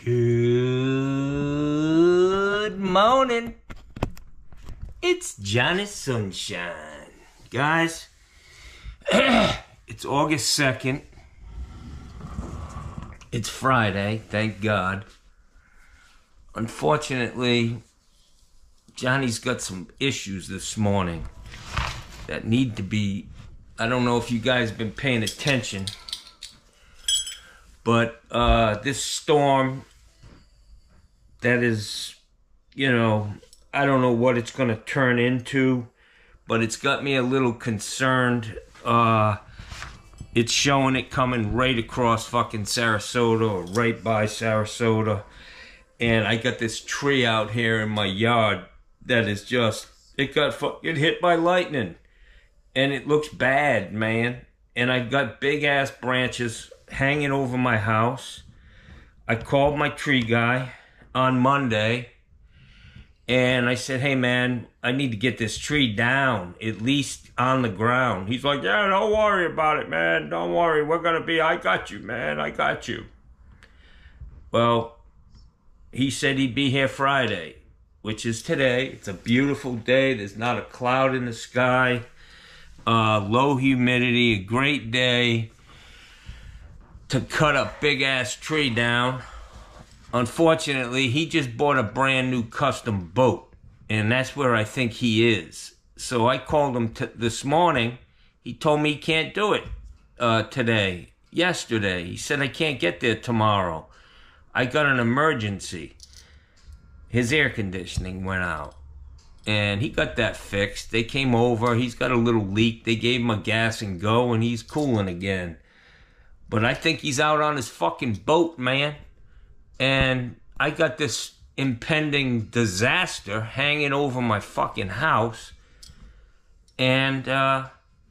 Good morning. It's Johnny Sunshine. Guys, it's August 2nd. It's Friday, thank God. Unfortunately, Johnny's got some issues this morning that need to be... I don't know if you guys have been paying attention, but this storm that is, you know, I don't know what it's going to turn into, but it's got me a little concerned. It's showing it coming right across fucking Sarasota, or right by Sarasota. And I got this tree out here in my yard that is just, it got fucking hit by lightning. And it looks bad, man. And I've got big ass branches hanging over my house. I called my tree guy on Monday. And I said, hey man, I need to get this tree down, at least on the ground. He's like, yeah, don't worry about it, man. Don't worry, I got you, man, I got you. Well, he said he'd be here Friday, which is today. It's a beautiful day. There's not a cloud in the sky. Low humidity, a great day to cut a big ass tree down. Unfortunately, he just bought a brand new custom boat, and that's where I think he is. So I called him this morning. He told me he can't do it yesterday. He said I can't get there tomorrow. I got an emergency. His air conditioning went out, and he got that fixed. They came over. He's got a little leak. They gave him a gas and go, and he's cooling again. But I think he's out on his fucking boat, man. And I got this impending disaster hanging over my fucking house. And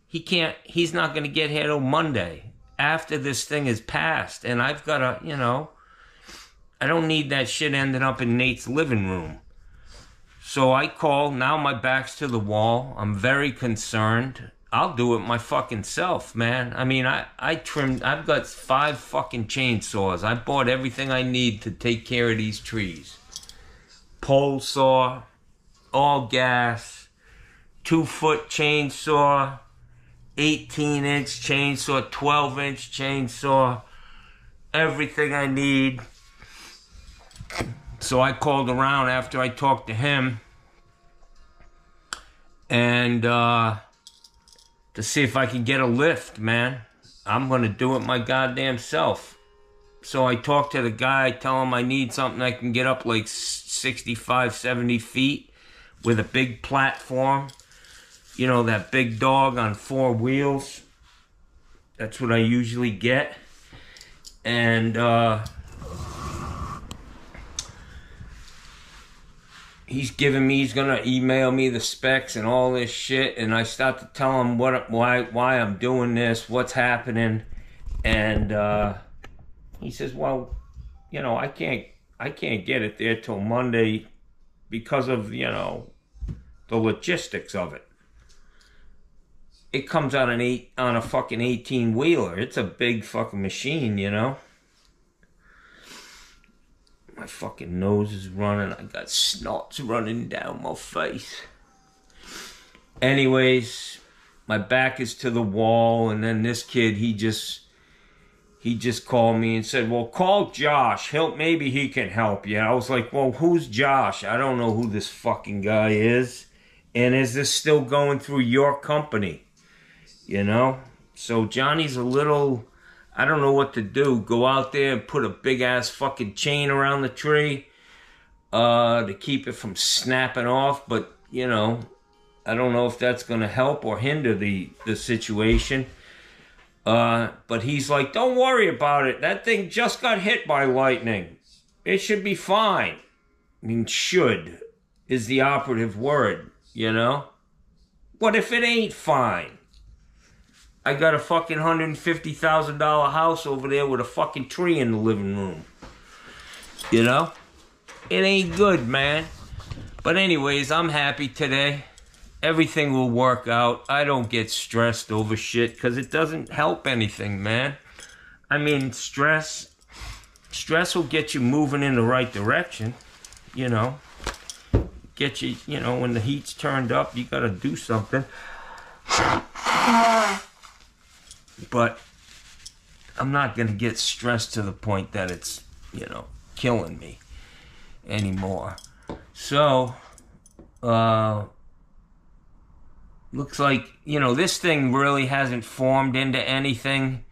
he's not going to get here till Monday after this thing is passed. And I've got to, you know, I don't need that shit ending up in Nate's living room. So I called. Now my back's to the wall. I'm very concerned. I'll do it my fucking self, man. I mean, I've got 5 fucking chainsaws. I bought everything I need to take care of these trees. Pole saw, all gas, 2-foot chainsaw, 18-inch chainsaw, 12-inch chainsaw, everything I need. So I called around after I talked to him, and to see if I can get a lift, man. I'm going to do it my goddamn self. So I talked to the guy, tell him I need something I can get up like 65, 70 feet with a big platform. You know, that big dog on 4 wheels. That's what I usually get. And he's gonna email me the specs and all this shit, and I start to tell him why I'm doing this, what's happening, and he says, well, you know, I can't get it there till Monday because of, you know, the logistics of it. It comes on a fucking 18-wheeler. It's a big fucking machine, you know. My fucking nose is running. I got snots running down my face. Anyways, my back is to the wall, and then this kid, he just called me and said, well, call Josh. Maybe he can help you. I was like, well, who's Josh? I don't know who this fucking guy is. And is this still going through your company? You know? So Johnny's a little... I don't know what to do. Go out there and put a big-ass fucking chain around the tree to keep it from snapping off. But, you know, I don't know if that's going to help or hinder the situation. But he's like, don't worry about it. That thing just got hit by lightning. It should be fine. I mean, should is the operative word, you know? What if it ain't fine? I got a fucking $150,000 house over there with a fucking tree in the living room. You know? It ain't good, man. But anyways, I'm happy today. Everything will work out. I don't get stressed over shit because it doesn't help anything, man. I mean, stress Stress will get you moving in the right direction, you know. Get you, you know, when the heat's turned up, you gotta do something. But I'm not gonna get stressed to the point that it's, you know, killing me anymore. So, looks like, you know, this thing really hasn't formed into anything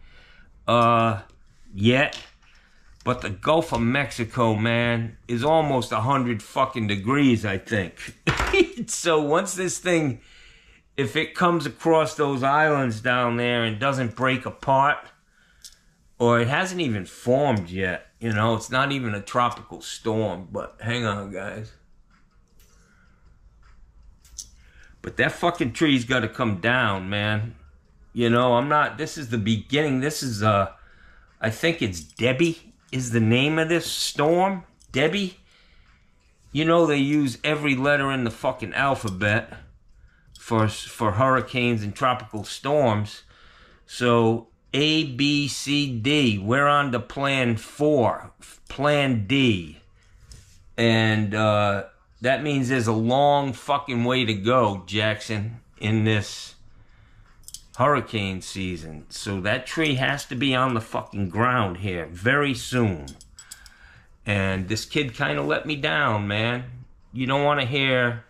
yet. But the Gulf of Mexico, man, is almost 100 fucking degrees, I think. So once this thing, if it comes across those islands down there and doesn't break apart, or it hasn't even formed yet, you know, it's not even a tropical storm, but hang on, guys. But that fucking tree's got to come down, man. You know, I'm not, this is the beginning. This is, I think it's Debbie is the name of this storm. Debbie. You know, they use every letter in the fucking alphabet for hurricanes and tropical storms. So, A, B, C, D. We're on to plan 4. Plan D. And, that means there's a long fucking way to go, Jackson, in this hurricane season. So that tree has to be on the fucking ground here very soon. And this kid kind of let me down, man. You don't want to hear...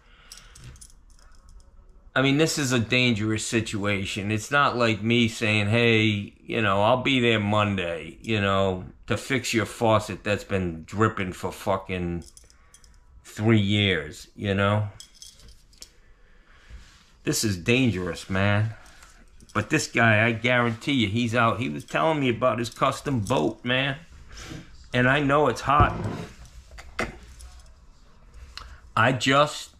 I mean, this is a dangerous situation. It's not like me saying, hey, you know, I'll be there Monday, you know, to fix your faucet that's been dripping for fucking 3 years, you know? This is dangerous, man. But this guy, I guarantee you, he's out. He was telling me about his custom boat, man. And I know it's hot. I just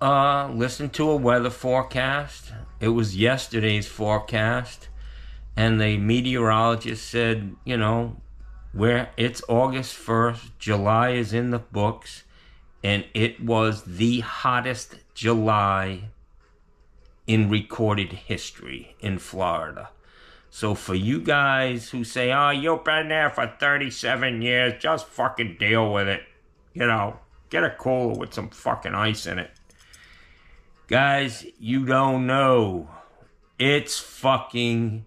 listened to a weather forecast. It was yesterday's forecast. And the meteorologist said, you know, it's August 1st. July is in the books. And it was the hottest July in recorded history in Florida. So for you guys who say, oh, you've been there for 37 years, just fucking deal with it. You know, get a cooler with some fucking ice in it. Guys, you don't know. It's fucking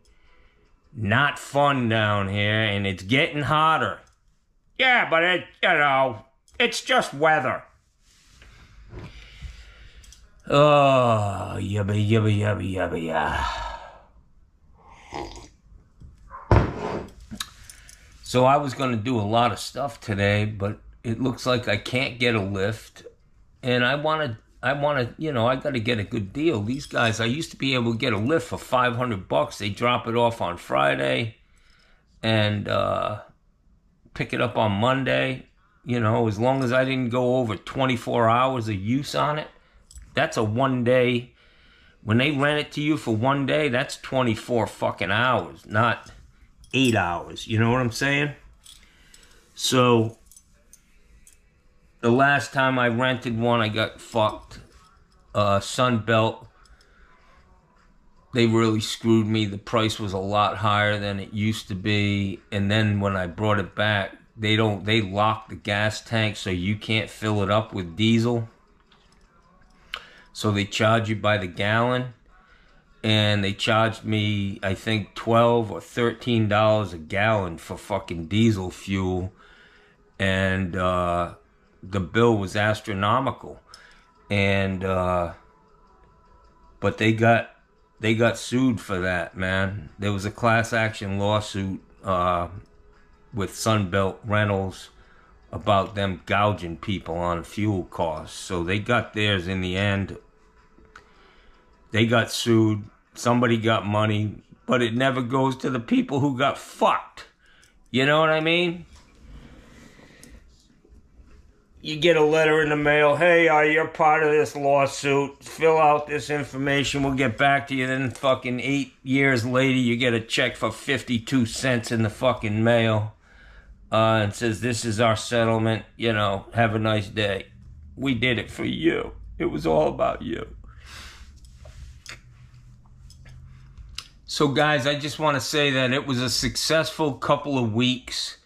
not fun down here, and it's getting hotter. Yeah, but it, you know, it's just weather. Oh, yabba, yabba, yabba, yabba, yeah. So I was going to do a lot of stuff today, but it looks like I can't get a lift. And I want to, you know, I got to get a good deal. These guys, I used to be able to get a lift for $500. They drop it off on Friday and pick it up on Monday. You know, as long as I didn't go over 24 hours of use on it. That's a 1 day. When they rent it to you for 1 day, that's 24 fucking hours, not 8 hours. You know what I'm saying? So, the last time I rented one, I got fucked. Sunbelt. They really screwed me. The price was a lot higher than it used to be. And then when I brought it back, they lock the gas tank so you can't fill it up with diesel. So they charge you by the gallon, and they charged me, I think, $12 or $13 a gallon for fucking diesel fuel, and the bill was astronomical. And but they got sued for that, man. There was a class action lawsuit with Sunbelt Rentals about them gouging people on fuel costs. So they got theirs in the end. They got sued. Somebody got money. But it never goes to the people who got fucked. You know what I mean? You get a letter in the mail. Hey, you're part of this lawsuit. Fill out this information. We'll get back to you. Then fucking 8 years later, you get a check for 52 cents in the fucking mail. And says, this is our settlement. You know, have a nice day. We did it for you. It was all about you. So guys, I just want to say that it was a successful couple of weeks.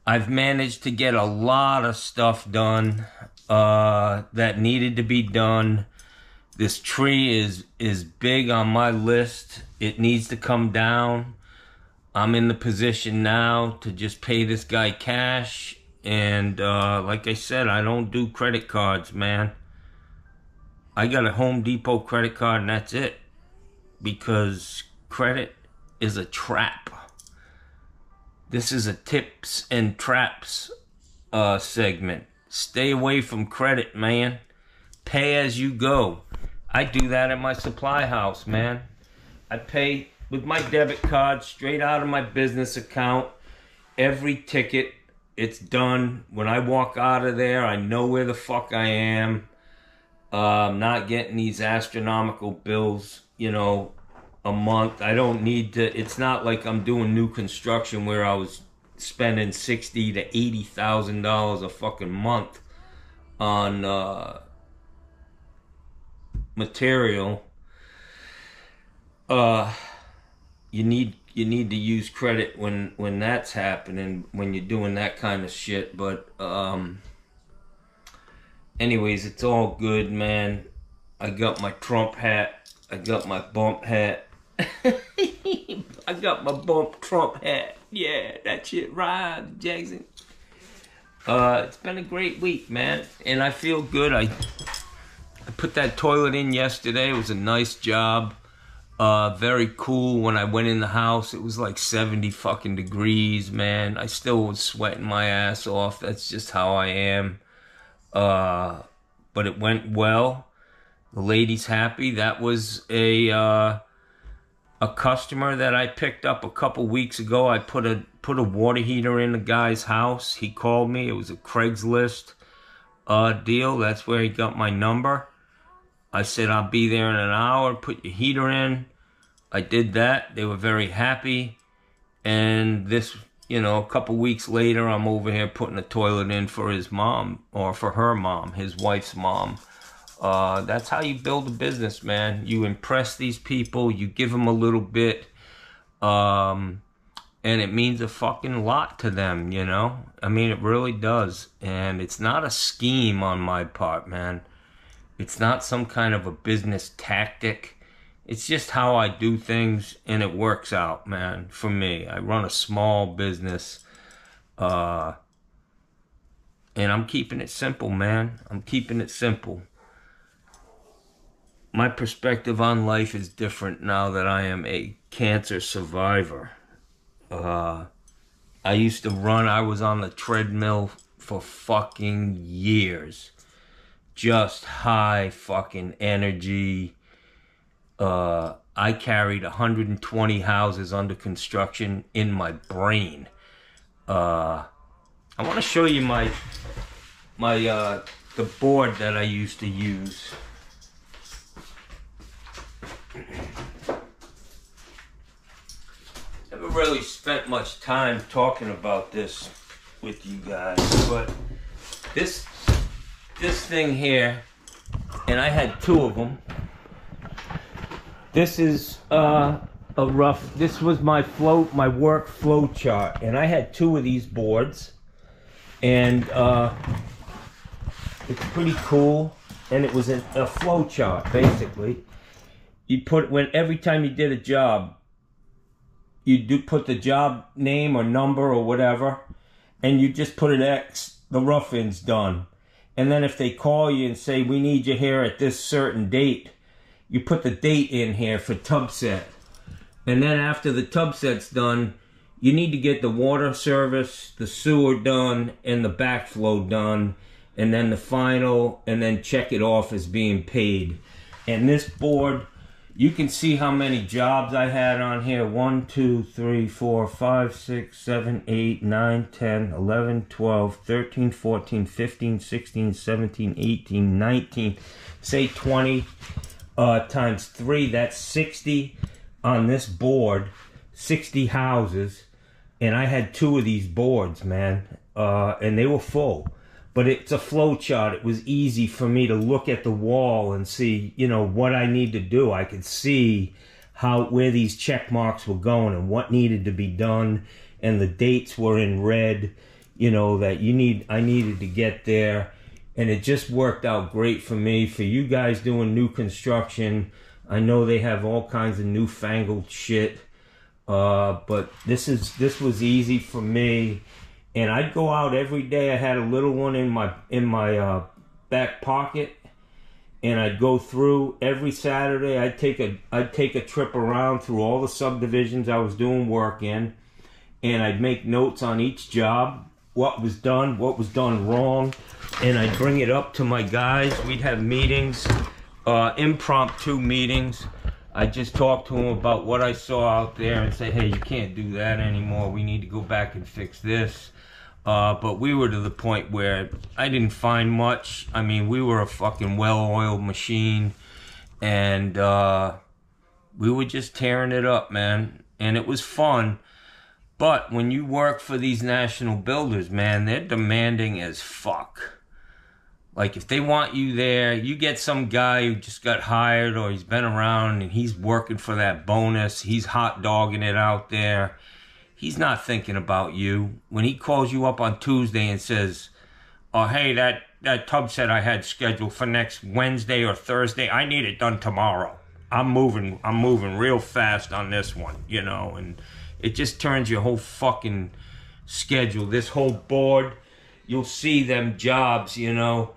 I've managed to get a lot of stuff done that needed to be done. This tree is big on my list. It needs to come down. I'm in the position now to just pay this guy cash. And like I said, I don't do credit cards, man. I got a Home Depot credit card and that's it. Because credit is a trap. This is a tips and traps segment. Stay away from credit, man. Pay as you go. I do that at my supply house, man. I pay with my debit card straight out of my business account. Every ticket, it's done. When I walk out of there, I know where the fuck I am. I'm not getting these astronomical bills, you know, a month. I don't need to. It's not like I'm doing new construction where I was spending $60,000 to $80,000 a fucking month on material. You need to use credit when that's happening, when you're doing that kind of shit. But anyways, it's all good, man. I got my Trump hat. I got my bump hat. I got my bump Trump hat. Yeah, that shit rides, Jackson. It's been a great week, man, and I feel good. I put that toilet in yesterday. It was a nice job. Very cool. When I went in the house, it was like 70 fucking degrees, man. I still was sweating my ass off. That's just how I am. But it went well. The lady's happy. That was a customer that I picked up a couple weeks ago. I put a water heater in the guy's house. He called me. It was a Craigslist deal. That's where he got my number. I said, I'll be there in an hour. Put your heater in. I did that. They were very happy. And this, you know, a couple weeks later, I'm over here putting a toilet in for his mom, or for her mom, his wife's mom. That's how you build a business, man. You impress these people. You give them a little bit. And it means a fucking lot to them, you know? I mean, it really does. And it's not a scheme on my part, man. It's not some kind of a business tactic. It's just how I do things, and it works out, man, for me. I run a small business, and I'm keeping it simple, man. I'm keeping it simple. My perspective on life is different now that I am a cancer survivor. I used to run, I was on the treadmill for fucking years. Just high fucking energy. I carried 120 houses under construction in my brain. I want to show you the board that I used to use. Never really spent much time talking about this with you guys, but this thing here, and I had two of them. This is this was my work flow chart, and I had two of these boards, and it's pretty cool, and it was a flow chart, basically. You put, every time you did a job, you put the job name or number or whatever, and you just put an X, the rough-in's done. And then if they call you and say, we need you here at this certain date, you put the date in here for tub set. And then after the tub set's done, you need to get the water service, the sewer done, and the backflow done, and then the final, and then check it off as being paid. And this board, you can see how many jobs I had on here. 1, 2, 3, 4, 5, 6, 7, 8, 9, 10, 11, 12, 13, 14, 15, 16, 17, 18, 19, say 20 times 3, that's 60 on this board, 60 houses, and I had two of these boards, man, and they were full. But it's a flow chart. It was easy for me to look at the wall and see, you know, what I need to do. I could see where these check marks were going and what needed to be done, and the dates were in red. you know, that I needed to get there. And it just worked out great for me. For you guys doing new construction, I know they have all kinds of newfangled shit. But this was easy for me. And I'd go out every day. I had a little one in my back pocket, and I'd go through every Saturday. I'd take a trip around through all the subdivisions I was doing work in, and I'd make notes on each job, what was done wrong, and I'd bring it up to my guys. We'd have meetings, impromptu meetings. I'd just talk to them about what I saw out there and say, hey, you can't do that anymore. We need to go back and fix this. But we were to the point where I didn't find much. I mean, we were a fucking well-oiled machine, and we were just tearing it up, man. And it was fun. But when you work for these national builders, man, they're demanding as fuck. Like, if they want you there, you get some guy who just got hired or he's been around and he's working for that bonus. He's hot dogging it out there. He's not thinking about you. When he calls you up on Tuesday and says, oh, hey, that tub set I had scheduled for next Wednesday or Thursday, I need it done tomorrow. I'm moving real fast on this one, you know, and it just turns your whole fucking schedule. This whole board, you'll see them jobs, you know,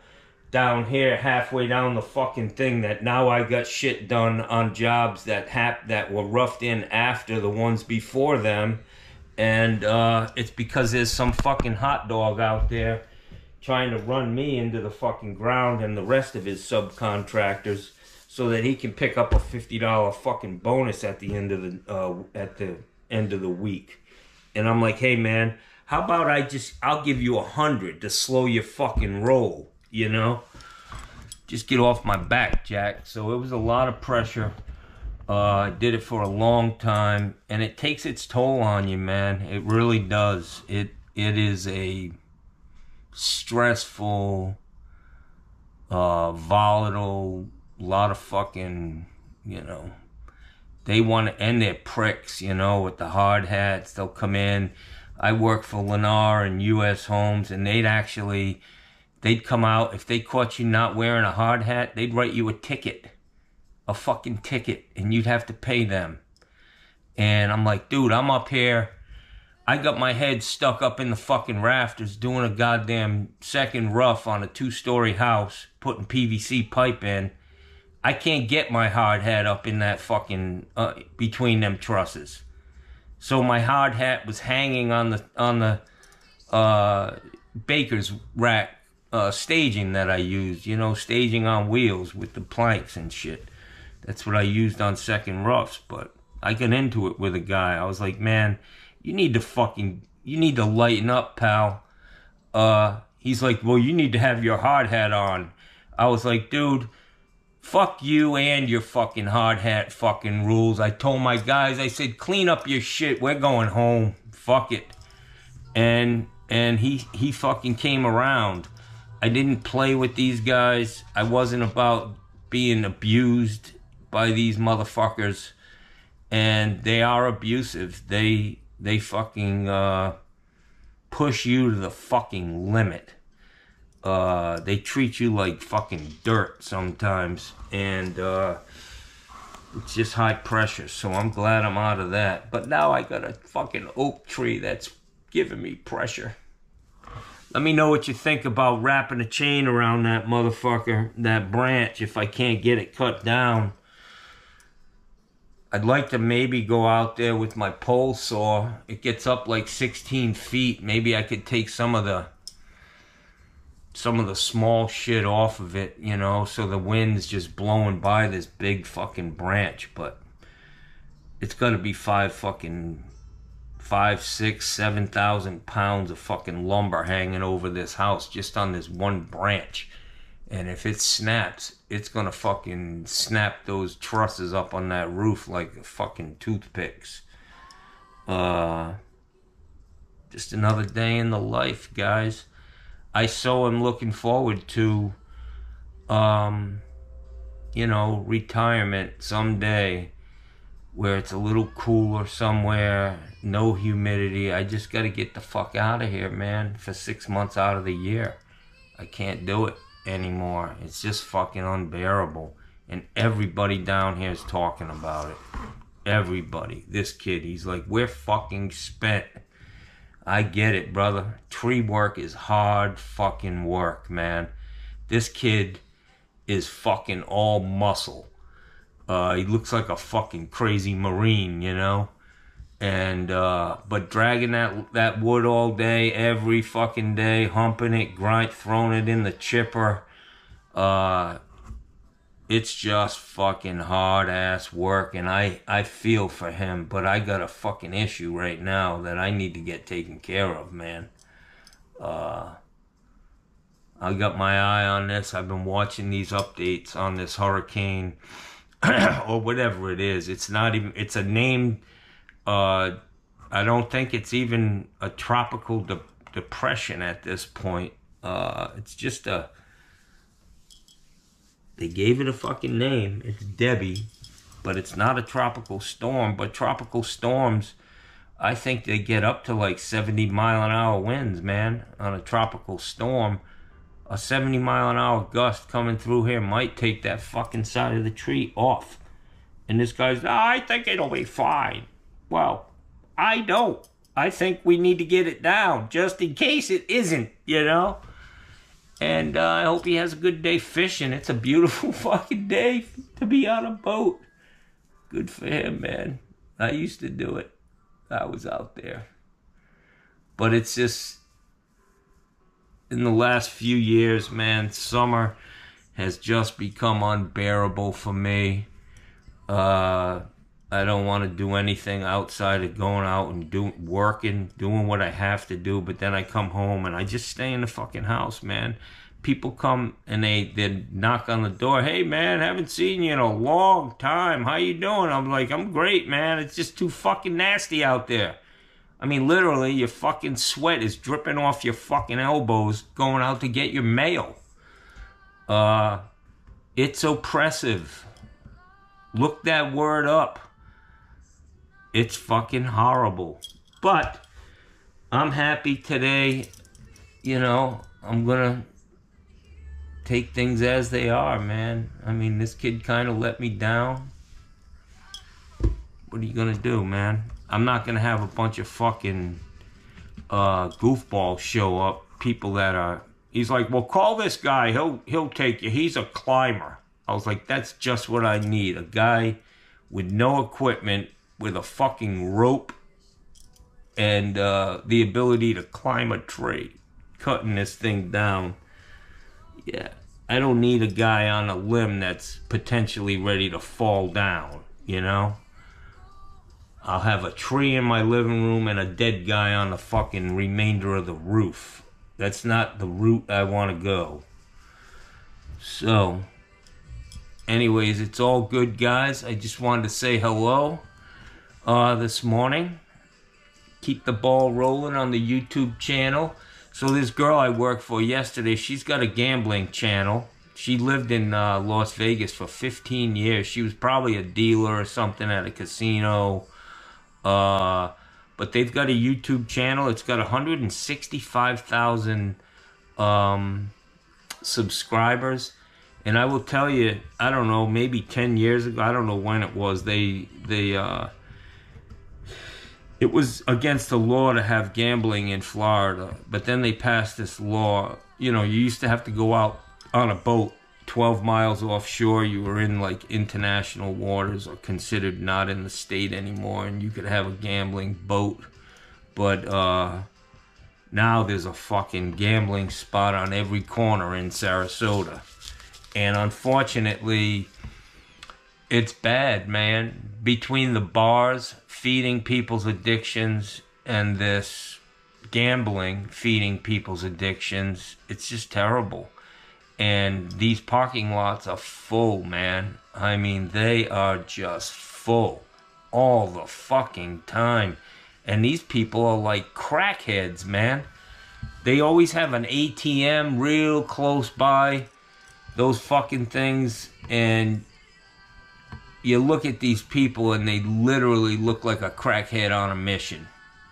down here halfway down the fucking thing, that now I got shit done on jobs that were roughed in after the ones before them. And it's because there's some fucking hot dog out there trying to run me into the fucking ground and the rest of his subcontractors so that he can pick up a $50 fucking bonus at the end of the week. And I'm like, hey man, how about I'll give you 100 to slow your fucking roll, you know? Just get off my back, Jack. So it was a lot of pressure. I did it for a long time, and it takes its toll on you, man. It really does. It is a stressful, volatile, lot of fucking, you know, they want to end their pricks, you know, with the hard hats. They'll come in. I work for Lennar and U.S. Homes, and they'd come out. If they caught you not wearing a hard hat, they'd write you a ticket. A fucking ticket, and you'd have to pay them. And I'm like, dude, I'm up here. I got my head stuck up in the fucking rafters doing a goddamn second rough on a 2-story house, putting PVC pipe in. I can't get my hard hat up in that fucking, between them trusses. So my hard hat was hanging on the baker's rack staging that I used, you know, staging on wheels with the planks and shit. That's what I used on second roughs. But I got into it with a guy. I was like, man, you need to lighten up, pal. He's like, well, you need to have your hard hat on. I was like, dude, fuck you and your fucking hard hat fucking rules. I told my guys, I said, clean up your shit. We're going home. Fuck it. And he fucking came around. I didn't play with these guys. I wasn't about being abused by these motherfuckers. And they are abusive. They fucking push you to the fucking limit. They treat you like fucking dirt sometimes. And it's just high pressure. So I'm glad I'm out of that. But now I got a fucking oak tree that's giving me pressure. Let me know what you think about wrapping a chain around that motherfucker, that branch, if I can't get it cut down. I'd like to maybe go out there with my pole saw. It gets up like 16 feet. Maybe I could take some of the small shit off of it, you know, so the wind's just blowing by this big fucking branch. But it's gonna be 7,000 pounds of fucking lumber hanging over this house just on this one branch. And if it snaps, it's gonna fucking snap those trusses up on that roof like fucking toothpicks. Just another day in the life, guys. I so am looking forward to, you know, retirement someday, where it's a little cooler somewhere, no humidity. I just got to get the fuck out of here, man, for 6 months out of the year. I can't do it anymore. It's just fucking unbearable. And everybody down here is talking about it. Everybody. This kid, he's like, we're fucking spent. I get it, brother. Tree work is hard fucking work, man. This kid is fucking all muscle. He looks like a fucking crazy Marine, you know? And, but dragging that wood all day, every fucking day, humping it, throwing it in the chipper, it's just fucking hard ass work, and I feel for him, but I got a fucking issue right now that I need to get taken care of, man. I got my eye on this. I've been watching these updates on this hurricane, or whatever it is. It's not even, it's a name, I don't think it's even a tropical depression at this point. It's just they gave it a fucking name. It's Debbie, but it's not a tropical storm. But tropical storms, I think they get up to like 70-mile-an-hour winds, man, on a tropical storm. A 70-mile-an-hour gust coming through here might take that fucking side of the tree off. And this guy's, I think it'll be fine. Well, I don't. I think we need to get it down, just in case it isn't, you know? And I hope he has a good day fishing. It's a beautiful fucking day to be on a boat. Good for him, man. I used to do it. I was out there. But it's just, in the last few years, man, summer has just become unbearable for me. I don't want to do anything outside of going out and doing what I have to do. But then I come home and I just stay in the fucking house, man. People come and they knock on the door. Hey, man, haven't seen you in a long time. How you doing? I'm like, I'm great, man. It's just too fucking nasty out there. I mean, literally, your fucking sweat is dripping off your fucking elbows going out to get your mail. It's oppressive. Look that word up. It's fucking horrible. But I'm happy today. You know, I'm gonna take things as they are, man. I mean, this kid kind of let me down. What are you gonna do, man? I'm not gonna have a bunch of fucking goofballs show up. People that are. He's like, well, call this guy. He'll take you. He's a climber. I was like, that's just what I need. A guy with no equipment, with a fucking rope, and the ability to climb a tree, cutting this thing down. Yeah, I don't need a guy on a limb that's potentially ready to fall down, you know? I'll have a tree in my living room and a dead guy on the fucking remainder of the roof. That's not the route I want to go. So, anyways, it's all good, guys. I just wanted to say hello this morning. Keep the ball rolling on the YouTube channel. So this girl I worked for yesterday, she's got a gambling channel. She lived in Las Vegas for 15 years. She was probably a dealer or something at a casino. But they've got a YouTube channel. It's got 165,000 subscribers. And I will tell you, I don't know, maybe 10 years ago, I don't know when it was, it was against the law to have gambling in Florida. But then they passed this law. You know, you used to have to go out on a boat 12 miles offshore. You were in like international waters or considered not in the state anymore, and you could have a gambling boat. But now there's a fucking gambling spot on every corner in Sarasota. And unfortunately, it's bad, man. Between the bars feeding people's addictions and this gambling feeding people's addictions, it's just terrible. And these parking lots are full, man. I mean, they are just full all the fucking time. And these people are like crackheads, man. They always have an ATM real close by, those fucking things. And you look at these people and they literally look like a crackhead on a mission,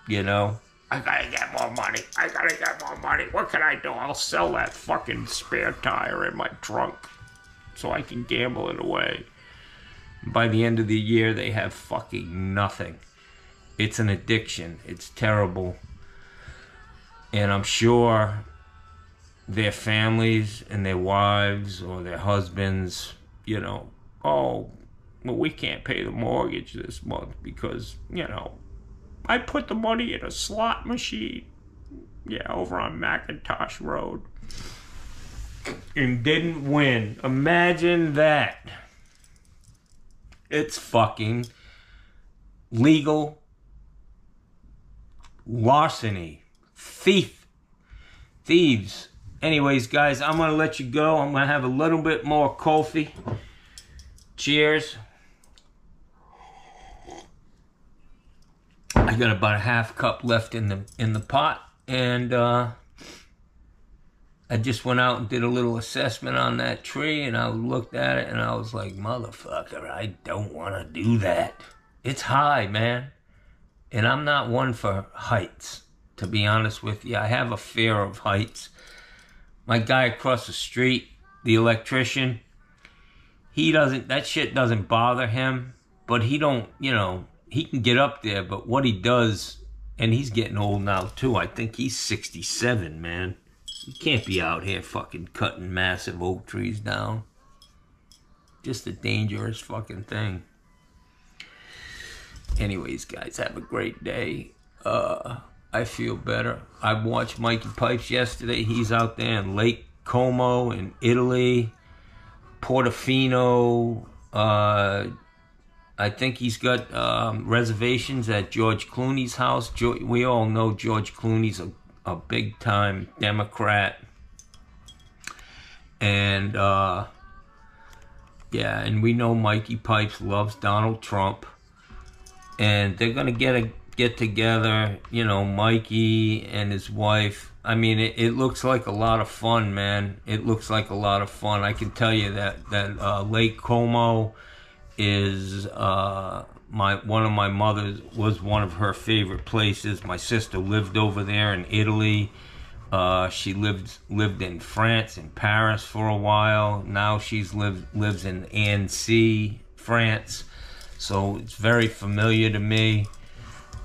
you know? I gotta get more money. I gotta get more money. What can I do? I'll sell that fucking spare tire in my trunk so I can gamble it away. By the end of the year, they have fucking nothing. It's an addiction. It's terrible. And I'm sure their families and their wives or their husbands, you know, oh, well, we can't pay the mortgage this month because, you know, I put the money in a slot machine, yeah, over on Macintosh Road, and didn't win. Imagine that. It's fucking legal larceny. Thieves. Anyways, guys, I'm going to let you go. I'm going to have a little bit more coffee. Cheers. I got about a half cup left in the pot, and I just went out and did a little assessment on that tree, and I looked at it and I was like, motherfucker, I don't want to do that. It's high, man. And I'm not one for heights, to be honest with you. I have a fear of heights. My guy across the street, the electrician, that shit doesn't bother him, but he don't, you know, he can get up there, but what he does, and he's getting old now too. I think he's 67, man. You can't be out here fucking cutting massive oak trees down. Just a dangerous fucking thing. Anyways, guys, have a great day. I feel better. I watched Mikey Pipes yesterday. He's out there in Lake Como in Italy. Portofino. I think he's got reservations at George Clooney's house. We all know George Clooney's a big-time Democrat. And, yeah, and we know Mikey Pipes loves Donald Trump. And they're going to get together, you know, Mikey and his wife. I mean, it looks like a lot of fun, man. It looks like a lot of fun. I can tell you that Lake Como is one of my mother's, was one of her favorite places. My sister lived over there in Italy. She lived in France, in Paris for a while. Now she's lives in Annecy, France. So it's very familiar to me.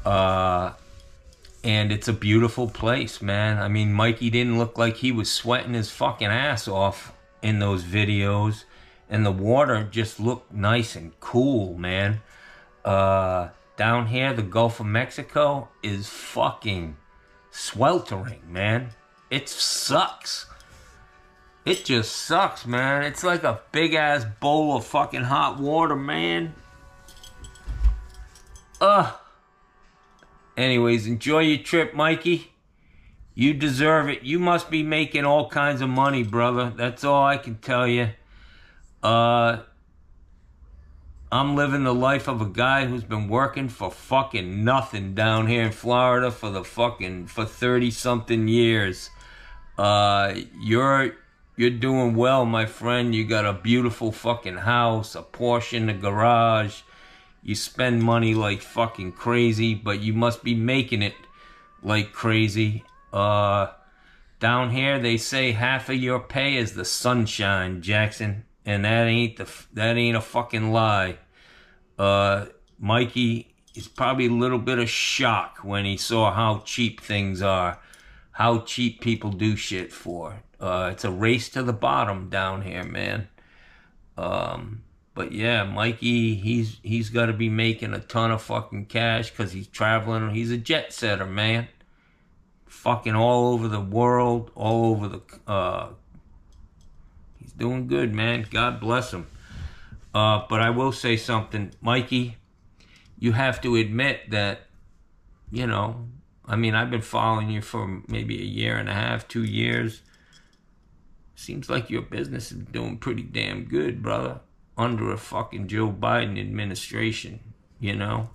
And it's a beautiful place, man. I mean, Mikey didn't look like he was sweating his fucking ass off in those videos. And the water just looked nice and cool, man. Down here, the Gulf of Mexico is fucking sweltering, man. It sucks. It just sucks, man. It's like a big-ass bowl of fucking hot water, man. Anyways, enjoy your trip, Mikey. You deserve it. You must be making all kinds of money, brother. That's all I can tell you. I'm living the life of a guy who's been working for fucking nothing down here in Florida for 30-something years. You're doing well, my friend. You got a beautiful fucking house, a Porsche in the garage. You spend money like fucking crazy, but you must be making it like crazy. Down here, they say half of your pay is the sunshine, Jackson. And that ain't a fucking lie. Mikey is probably a little bit of shock when he saw how cheap things are. How cheap people do shit for. It's a race to the bottom down here, man. But yeah, Mikey, he's got to be making a ton of fucking cash because he's traveling. He's a jet setter, man. Fucking all over the world, all over the... He's doing good, man. God bless him. But I will say something. Mikey, you have to admit that, you know, I mean, I've been following you for maybe a year and a half, 2 years. Seems like your business is doing pretty damn good, brother. Under a fucking Joe Biden administration, you know?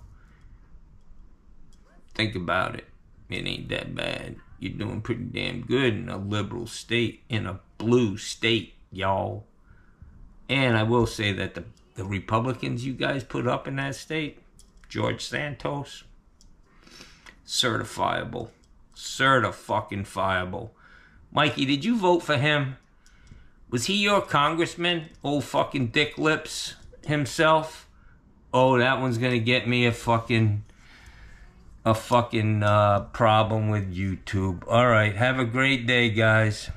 Think about it. It ain't that bad. You're doing pretty damn good in a liberal state, in a blue state, y'all. And I will say that the Republicans you guys put up in that state, George Santos, certifiable. Certifucking-fiable. Mikey, did you vote for him? Was he your congressman? Old fucking Dick Lips himself? Oh, that one's gonna get me a fucking problem with YouTube. All right, have a great day, guys.